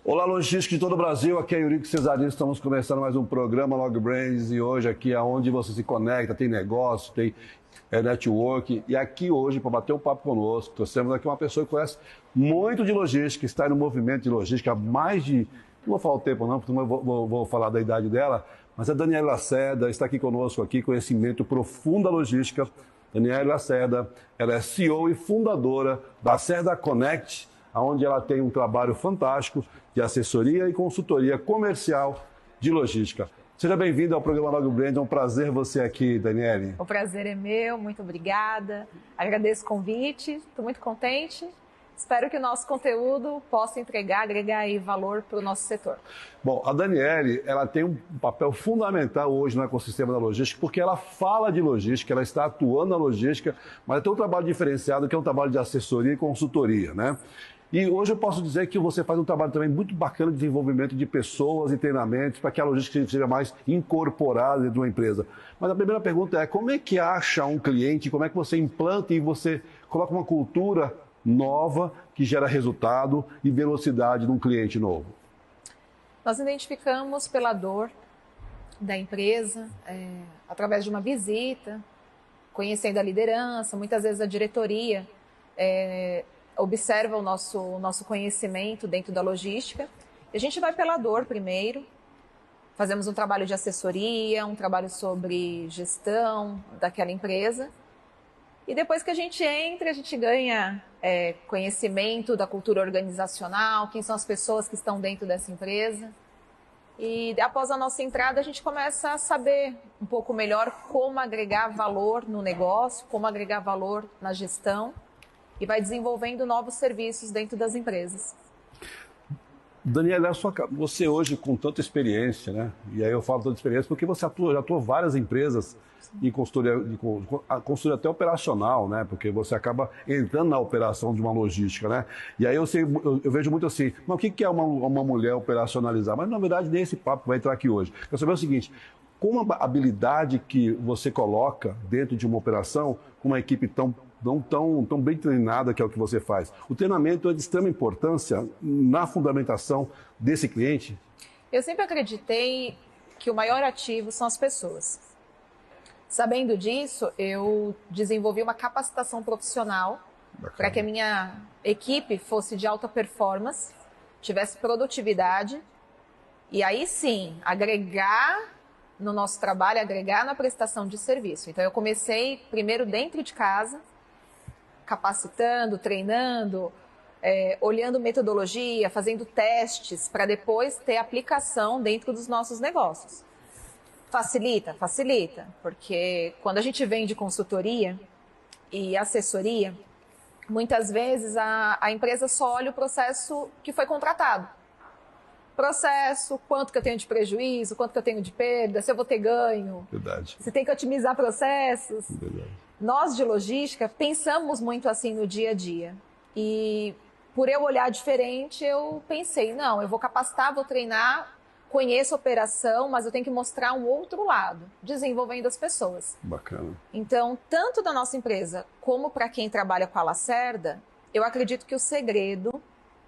Olá, logísticos de todo o Brasil, aqui é Eurico Cesarino, estamos começando mais um programa Log Brands e hoje aqui é onde você se conecta, tem negócio, tem network e aqui hoje para bater um papo conosco, trouxemos aqui uma pessoa que conhece muito de logística, está no movimento de logística há mais de, não vou falar o tempo não, porque não vou falar da idade dela, mas a Daniela Lacerda está aqui conosco, aqui, conhecimento profundo da logística. Daniela Lacerda, ela é CEO e fundadora da Lacerda Connect, onde ela tem um trabalho fantástico de assessoria e consultoria comercial de logística. Seja bem-vindo ao programa Log Brands, é um prazer você aqui, Daniele. O prazer é meu, muito obrigada. Agradeço o convite, estou muito contente. Espero que o nosso conteúdo possa agregar aí valor para o nosso setor. Bom, a Daniele, ela tem um papel fundamental hoje no ecossistema da logística, porque ela fala de logística, ela está atuando na logística, mas tem um trabalho diferenciado, que é um trabalho de assessoria e consultoria, né? E hoje eu posso dizer que você faz um trabalho também muito bacana de desenvolvimento de pessoas e treinamentos para que a logística seja mais incorporada dentro de uma empresa. Mas a primeira pergunta é, como é que acha um cliente, como é que você implanta e você coloca uma cultura nova que gera resultado e velocidade num cliente novo? Nós identificamos pela dor da empresa, através de uma visita, conhecendo a liderança, muitas vezes a diretoria, observa o nosso conhecimento dentro da logística. E a gente vai pela dor primeiro, fazemos um trabalho de assessoria, um trabalho sobre gestão daquela empresa. E depois que a gente entra, a gente ganha conhecimento da cultura organizacional, quem são as pessoas que estão dentro dessa empresa. E após a nossa entrada, a gente começa a saber um pouco melhor como agregar valor no negócio, como agregar valor na gestão. E vai desenvolvendo novos serviços dentro das empresas. Daniela, você hoje com tanta experiência, né? E aí eu falo tanta experiência porque você já atua em várias empresas em consultoria até operacional, né? Porque você acaba entrando na operação de uma logística, né? E aí eu vejo muito assim, mas o que é uma mulher operacionalizar? Mas na verdade nem esse papo vai entrar aqui hoje. Eu quero saber o seguinte, como a habilidade que você coloca dentro de uma operação, com uma equipe tão bem treinada que é o que você faz. O treinamento é de extrema importância na fundamentação desse cliente? Eu sempre acreditei que o maior ativo são as pessoas. Sabendo disso, eu desenvolvi uma capacitação profissional para que a minha equipe fosse de alta performance, tivesse produtividade e aí sim, agregar no nosso trabalho, agregar na prestação de serviço. Então eu comecei primeiro dentro de casa, capacitando, treinando, olhando metodologia, fazendo testes para depois ter aplicação dentro dos nossos negócios. Facilita? Facilita, porque quando a gente vende consultoria e assessoria, muitas vezes a empresa só olha o processo que foi contratado. Processo, quanto que eu tenho de prejuízo, quanto que eu tenho de perda, se eu vou ter ganho. Verdade. Se tem que otimizar processos. Verdade. Nós de logística pensamos muito assim no dia a dia e por eu olhar diferente eu pensei, não, eu vou capacitar, vou treinar, conheço a operação, mas eu tenho que mostrar um outro lado, desenvolvendo as pessoas. Bacana. Então, tanto da nossa empresa como para quem trabalha com a Lacerda, eu acredito que o segredo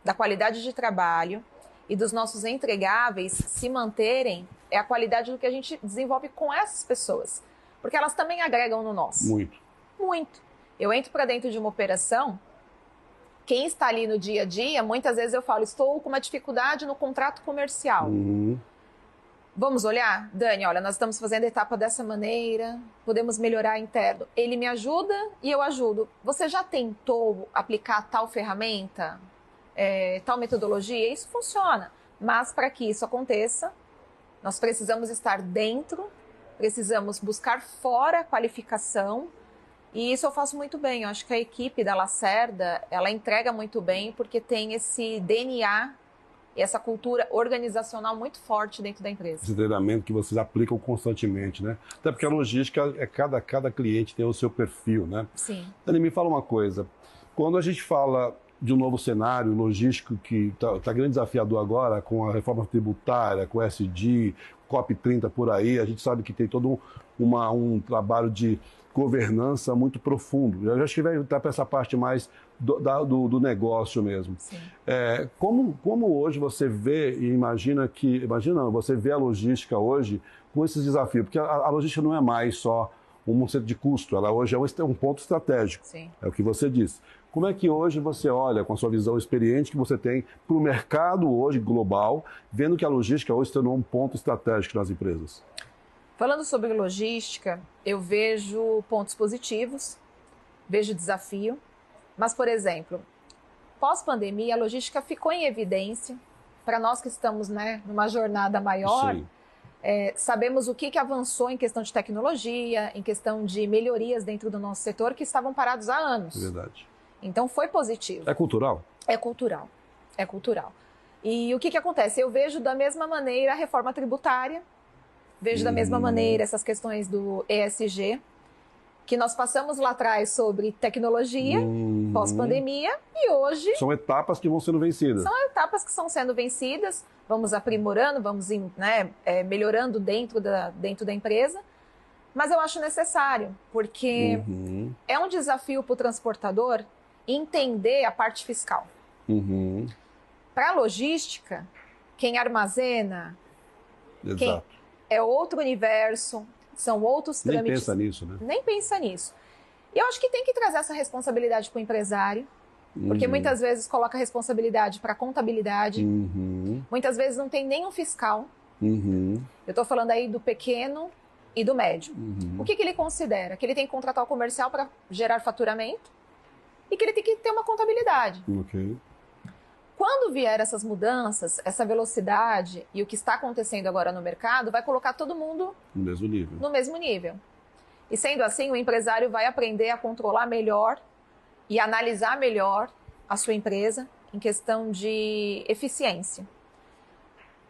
da qualidade de trabalho e dos nossos entregáveis se manterem é a qualidade do que a gente desenvolve com essas pessoas. Porque elas também agregam no nosso. Muito. Muito. Eu entro para dentro de uma operação, quem está ali no dia a dia, muitas vezes eu falo, estou com uma dificuldade no contrato comercial. Vamos olhar? Dani, olha, nós estamos fazendo a etapa dessa maneira, podemos melhorar interno. Ele me ajuda e eu ajudo. Você já tentou aplicar tal ferramenta, tal metodologia? Isso funciona. Mas para que isso aconteça, nós precisamos estar dentro, precisamos buscar fora a qualificação e isso eu faço muito bem. Eu acho que a equipe da Lacerda, ela entrega muito bem porque tem esse DNA e essa cultura organizacional muito forte dentro da empresa. Esse treinamento que vocês aplicam constantemente, né? Até porque a logística, cada cliente tem o seu perfil, né? Sim. Dani, me fala uma coisa. Quando a gente fala de um novo cenário logístico que está grande desafiador agora, com a reforma tributária, com o SD, COP30 por aí. A gente sabe que tem todo um trabalho de governança muito profundo. Eu acho que vai estar para essa parte mais do negócio mesmo. Como hoje você vê e você vê a logística hoje com esses desafios? Porque a logística não é mais só um centro de custo, ela hoje é um ponto estratégico. Sim. É o que você disse. Como é que hoje você olha, com a sua visão experiente que você tem para o mercado hoje global, vendo que a logística hoje se tornou um ponto estratégico nas empresas? Falando sobre logística, eu vejo pontos positivos, vejo desafio, mas, por exemplo, pós-pandemia, a logística ficou em evidência para nós que estamos, né, numa jornada maior. Sim. Sabemos o que avançou em questão de tecnologia, em questão de melhorias dentro do nosso setor que estavam parados há anos. Verdade. Então foi positivo. É cultural? É cultural. É cultural. E o que acontece? Eu vejo da mesma maneira a reforma tributária, vejo da mesma maneira essas questões do ESG, que nós passamos lá atrás sobre tecnologia, pós-pandemia, e hoje... São etapas que vão sendo vencidas. São etapas que estão sendo vencidas, vamos aprimorando, vamos melhorando dentro da empresa, mas eu acho necessário, porque é um desafio para o transportador entender a parte fiscal. Para a logística, quem armazena, Exato. é outro universo, são outros trâmites. Nem pensa nisso, né? Nem pensa nisso. E eu acho que tem que trazer essa responsabilidade para o empresário, porque muitas vezes coloca a responsabilidade para a contabilidade, muitas vezes não tem nenhum fiscal. Eu estou falando aí do pequeno e do médio. O que ele considera? Que ele tem que contratar o comercial para gerar faturamento e que ele tem que ter uma contabilidade. Ok. Quando vier essas mudanças, essa velocidade e o que está acontecendo agora no mercado, vai colocar todo mundo No mesmo nível. no mesmo nível. E sendo assim, o empresário vai aprender a controlar melhor e analisar melhor a sua empresa em questão de eficiência.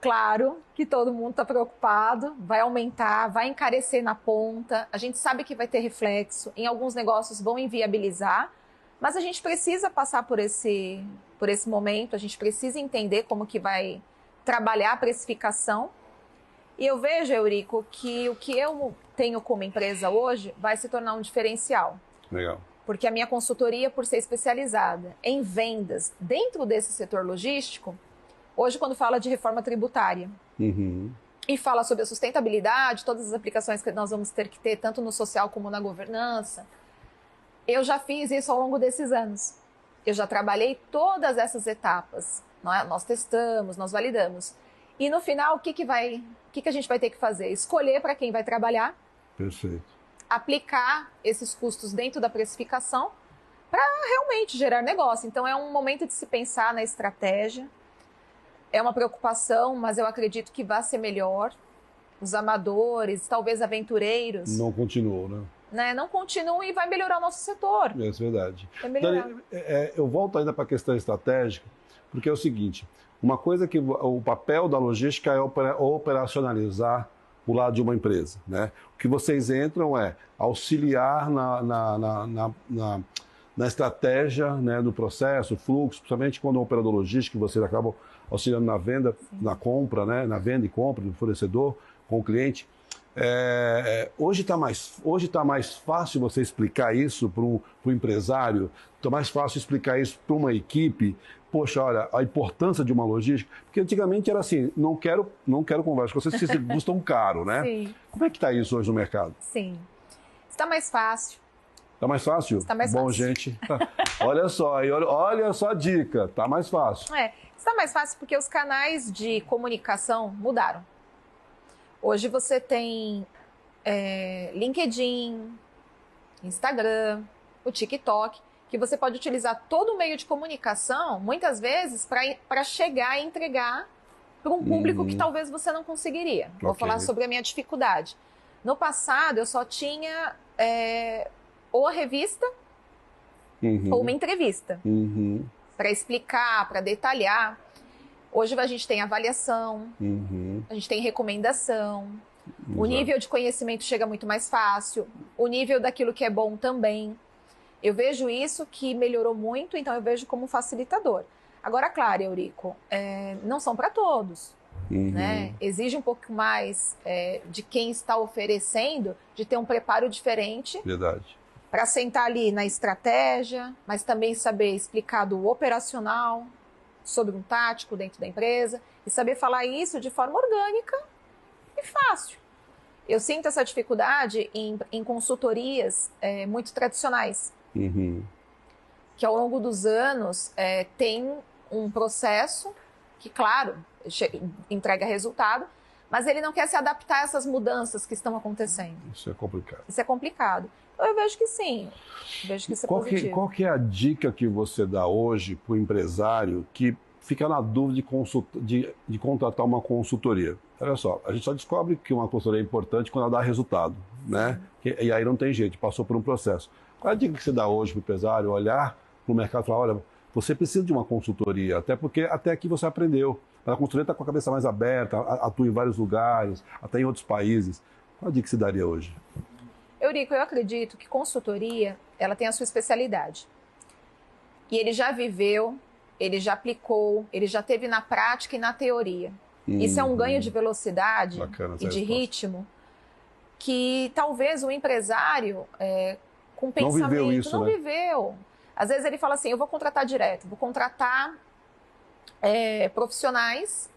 Claro que todo mundo está preocupado, vai aumentar, vai encarecer na ponta, a gente sabe que vai ter reflexo, em alguns negócios vão inviabilizar, mas a gente precisa passar por esse momento, a gente precisa entender como que vai trabalhar a precificação. E eu vejo, Eurico, que o que eu tenho como empresa hoje vai se tornar um diferencial. Legal. Porque a minha consultoria, por ser especializada em vendas dentro desse setor logístico, hoje quando fala de reforma tributária e fala sobre a sustentabilidade, todas as aplicações que nós vamos ter que ter, tanto no social como na governança, eu já fiz isso ao longo desses anos. Eu já trabalhei todas essas etapas. Nós testamos, nós validamos. E no final, o que a gente vai ter que fazer? Escolher para quem vai trabalhar. Perfeito. Aplicar esses custos dentro da precificação para realmente gerar negócio. Então, é um momento de se pensar na estratégia. É uma preocupação, mas eu acredito que vai ser melhor. Os amadores, talvez aventureiros... Não continuou, né? Não continuam e vai melhorar o nosso setor. É verdade. Vai melhorar. Dani, eu volto ainda para a questão estratégica, porque é o seguinte, uma coisa que o papel da logística é operacionalizar o lado de uma empresa, né? O que vocês entram é auxiliar na estratégia, né, do processo, fluxo, principalmente quando é um operador logístico, vocês acabam auxiliando na venda, na compra, né, na venda e compra do fornecedor com o cliente. Hoje está mais fácil você explicar isso para o empresário, está mais fácil explicar isso para uma equipe. Poxa, olha, a importância de uma logística, porque antigamente era assim, não quero conversa com vocês, porque vocês custam caro, né? Sim. Como é que está isso hoje no mercado? Sim. Está mais fácil. Está mais fácil? Está mais Bom, fácil. gente, olha só a dica, está mais fácil. Está mais fácil porque os canais de comunicação mudaram. Hoje você tem LinkedIn, Instagram, o TikTok, que você pode utilizar todo o meio de comunicação, muitas vezes, para chegar e entregar para um público que talvez você não conseguiria. Vou falar sobre a minha dificuldade. No passado, eu só tinha ou a revista ou uma entrevista para explicar, para detalhar. Hoje a gente tem avaliação, a gente tem recomendação, o nível de conhecimento chega muito mais fácil, o nível daquilo que é bom também. Eu vejo isso que melhorou muito, então eu vejo como um facilitador. Agora, claro, Eurico, não são para todos. Né? Exige um pouco mais de quem está oferecendo, de ter um preparo diferente. Verdade. Para sentar ali na estratégia, mas também saber explicar do operacional, sobre um tático dentro da empresa, e saber falar isso de forma orgânica e fácil. Eu sinto essa dificuldade em consultorias muito tradicionais, que ao longo dos anos tem um processo que, claro, entrega resultado, mas ele não quer se adaptar a essas mudanças que estão acontecendo. Isso é complicado. Isso é complicado. Então eu vejo que sim, vejo que isso é positivo. Qual que é a dica que você dá hoje para o empresário que fica na dúvida de contratar uma consultoria? Olha só, a gente só descobre que uma consultoria é importante quando ela dá resultado, né? E aí não tem jeito, passou por um processo. Qual é a dica que você dá hoje para o empresário olhar para o mercado e falar, olha, você precisa de uma consultoria, até porque até aqui você aprendeu. A consultoria está com a cabeça mais aberta, atua em vários lugares, até em outros países. Qual a dica que você daria hoje? Eurico, eu acredito que consultoria, ela tem a sua especialidade. E ele já viveu, ele já aplicou, ele já teve na prática e na teoria. Isso é um ganho de velocidade e de ritmo que talvez o empresário com pensamento não viveu isso, não né? viveu. Às vezes ele fala assim, eu vou contratar direto, vou contratar profissionais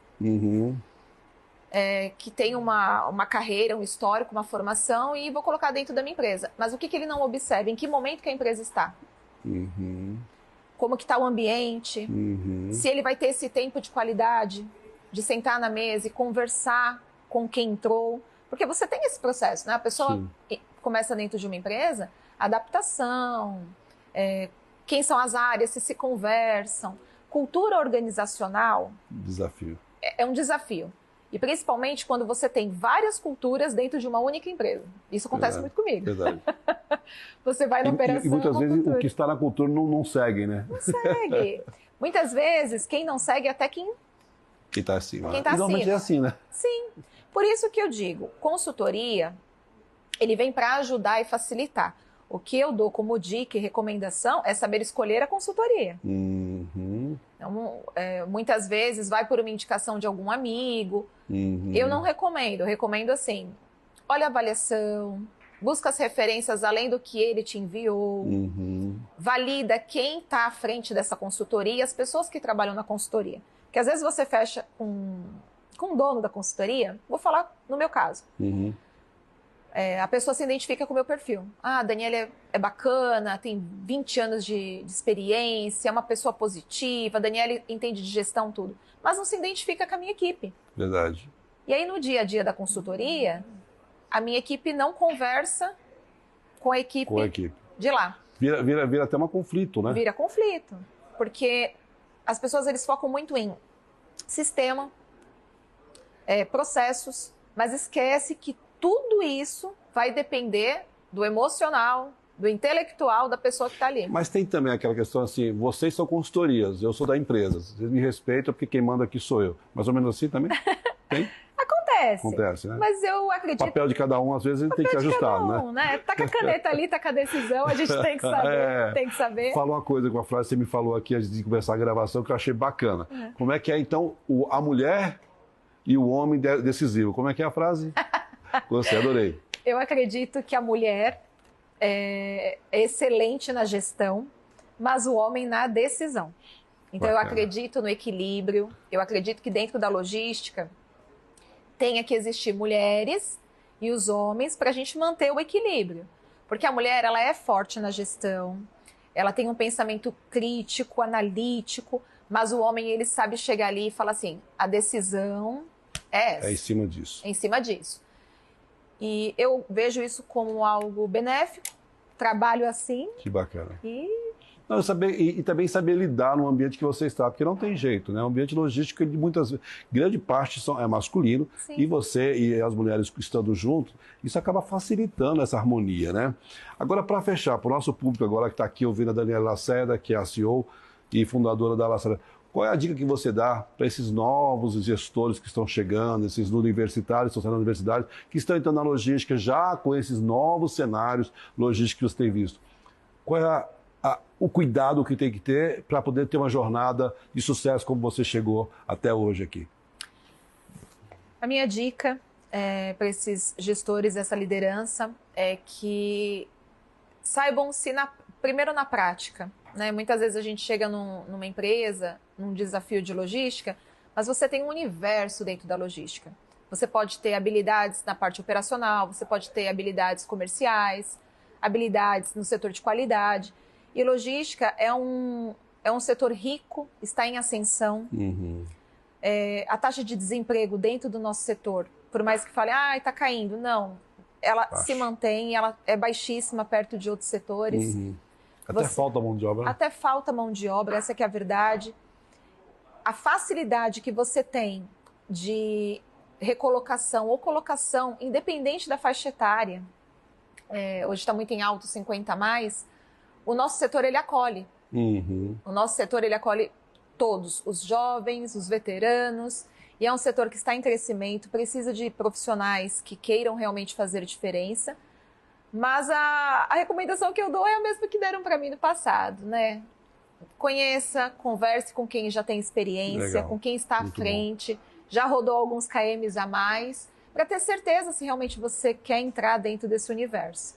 que têm uma carreira, um histórico, uma formação e vou colocar dentro da minha empresa. Mas o que ele não observa? Em que momento que a empresa está? Como que está o ambiente? Se ele vai ter esse tempo de qualidade, de sentar na mesa e conversar com quem entrou. Porque você tem esse processo, né? A pessoa começa dentro de uma empresa, adaptação, quem são as áreas, se conversam. Cultura organizacional Desafio. É um desafio. E principalmente quando você tem várias culturas dentro de uma única empresa. Isso acontece muito comigo. Verdade. Você vai na operação... E muitas vezes cultura. O que está na cultura não segue, né? Não segue. Muitas vezes quem não segue é até quem está acima. Quem tá normalmente acima. É assim, né? Sim. Por isso que eu digo, consultoria, ele vem para ajudar e facilitar. O que eu dou como dica e recomendação é saber escolher a consultoria. Então, muitas vezes vai por uma indicação de algum amigo. Eu não recomendo, eu recomendo assim, olha a avaliação, busca as referências além do que ele te enviou, valida quem está à frente dessa consultoria e as pessoas que trabalham na consultoria. Porque às vezes você fecha com o dono da consultoria, vou falar no meu caso. A pessoa se identifica com o meu perfil. Ah, a Daniela é bacana, tem 20 anos de experiência, é uma pessoa positiva, a Daniela entende de gestão, tudo. Mas não se identifica com a minha equipe. Verdade. E aí, no dia a dia da consultoria, a minha equipe não conversa com a equipe, de lá. Vira até um conflito, né? Vira conflito. Porque as pessoas, eles focam muito em sistema, processos, mas esquece que tudo isso vai depender do emocional, do intelectual da pessoa que está ali. Mas tem também aquela questão assim, vocês são consultorias, eu sou da empresa, vocês me respeitam porque quem manda aqui sou eu. Mais ou menos assim também? Tem? Acontece, né? Mas eu acredito... O papel de cada um, às vezes, ele tem que ser ajustado, né? Tá com a caneta ali, tá com a decisão, a gente tem que saber. Fala uma coisa com a frase que você me falou aqui antes de começar a gravação, que eu achei bacana. Como é que é, então, a mulher e o homem decisivo? Como é que é a frase? Gostei, adorei. Eu acredito que a mulher é excelente na gestão, mas o homem na decisão. Então, eu acredito no equilíbrio, eu acredito que dentro da logística tenha que existir mulheres e os homens para a gente manter o equilíbrio. Porque a mulher, ela é forte na gestão, ela tem um pensamento crítico, analítico, mas o homem, ele sabe chegar ali e falar assim, a decisão é essa. É em cima disso. É em cima disso. E eu vejo isso como algo benéfico, trabalho assim. Que bacana. E também saber lidar no ambiente que você está, porque não tem jeito, né? O ambiente logístico, grande parte é masculino. Sim. E você e as mulheres estando juntos, isso acaba facilitando essa harmonia, né? Agora, para fechar, para o nosso público agora que está aqui ouvindo a Daniela Lacerda, que é a CEO e fundadora da Lacerda, qual é a dica que você dá para esses novos gestores que estão chegando, esses universitários, que estão saindo da universidade, que estão entrando na logística já com esses novos cenários logísticos que você tem visto? Qual é o cuidado que tem que ter para poder ter uma jornada de sucesso como você chegou até hoje aqui? A minha dica para esses gestores, essa liderança, é que saibam primeiro na prática, né? Muitas vezes a gente chega numa empresa, num desafio de logística, mas você tem um universo dentro da logística. Você pode ter habilidades na parte operacional, você pode ter habilidades comerciais, habilidades no setor de qualidade. E logística é um setor rico, está em ascensão. A taxa de desemprego dentro do nosso setor, por mais que fale, está caindo, não. Ela se mantém, ela é baixíssima perto de outros setores. Até falta mão de obra. Até falta mão de obra, essa que é a verdade. A facilidade que você tem de recolocação ou colocação, independente da faixa etária, hoje está muito em alto, 50 a mais, o nosso setor ele acolhe. O nosso setor ele acolhe todos, os jovens, os veteranos, e é um setor que está em crescimento, precisa de profissionais que queiram realmente fazer diferença, mas a recomendação que eu dou é a mesma que deram para mim no passado, né? Conheça, converse com quem já tem experiência, com quem está à frente, já rodou alguns KMs a mais, para ter certeza se realmente você quer entrar dentro desse universo.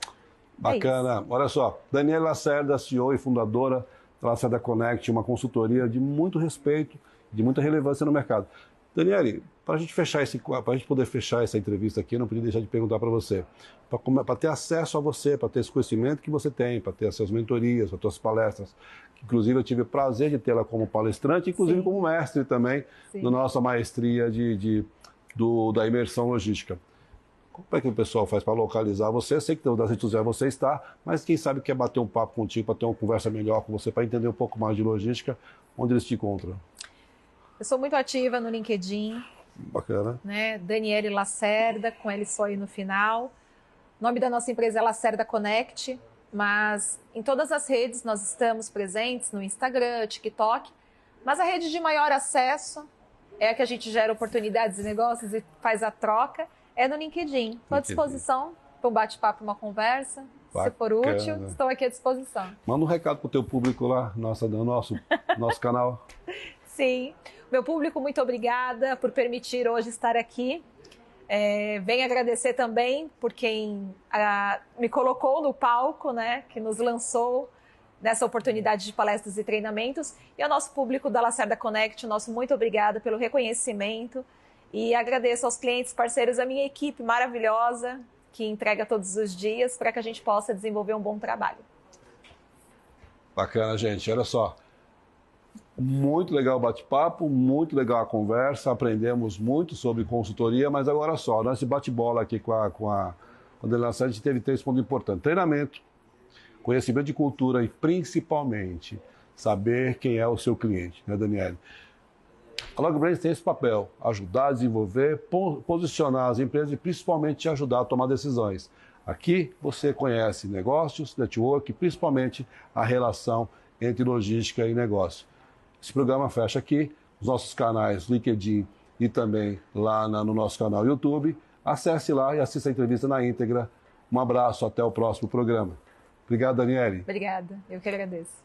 Bacana. Olha só, Daniele Lacerda, CEO e fundadora da Lacerda Connect, uma consultoria de muito respeito, de muita relevância no mercado. Daniele, para a gente poder fechar essa entrevista aqui, eu não podia deixar de perguntar para você, para ter acesso a você, para ter esse conhecimento que você tem, para ter as suas mentorias, as suas palestras, que inclusive eu tive o prazer de tê-la como palestrante, inclusive como mestre também, da nossa maestria da imersão logística. Como é que o pessoal faz para localizar você? Eu sei que das redes sociais você está, mas quem sabe quer bater um papo contigo, para ter uma conversa melhor com você, para entender um pouco mais de logística, onde eles te encontram? Eu sou muito ativa no LinkedIn. Bacana. Né? Daniele Lacerda, com L só aí no final. O nome da nossa empresa é Lacerda Connect, mas em todas as redes nós estamos presentes, no Instagram, TikTok, mas a rede de maior acesso é a que a gente gera oportunidades de negócios e faz a troca, é no LinkedIn. Estou à disposição para um bate-papo, uma conversa. Bacana. Se for útil, estou aqui à disposição. Manda um recado para o teu público lá, no nosso canal. Sim. Meu público, muito obrigada por permitir hoje estar aqui. Venho agradecer também por quem me colocou no palco, né, que nos lançou nessa oportunidade de palestras e treinamentos. E ao nosso público da Lacerda Connect, nosso muito obrigada pelo reconhecimento. E agradeço aos clientes, parceiros, a minha equipe maravilhosa, que entrega todos os dias para que a gente possa desenvolver um bom trabalho. Bacana, gente. Olha só. Muito legal o bate-papo, muito legal a conversa, aprendemos muito sobre consultoria, mas agora só, nesse bate-bola aqui com a Daniele Lacerda, a gente teve 3 pontos importantes. Treinamento, conhecimento de cultura e, principalmente, saber quem é o seu cliente, né, Daniele? A Log Brands tem esse papel, ajudar a desenvolver, posicionar as empresas e, principalmente, te ajudar a tomar decisões. Aqui você conhece negócios, network, principalmente a relação entre logística e negócio. Esse programa fecha aqui, os nossos canais LinkedIn e também lá no nosso canal YouTube. Acesse lá e assista a entrevista na íntegra. Um abraço, até o próximo programa. Obrigado, Daniele. Obrigada, eu que agradeço.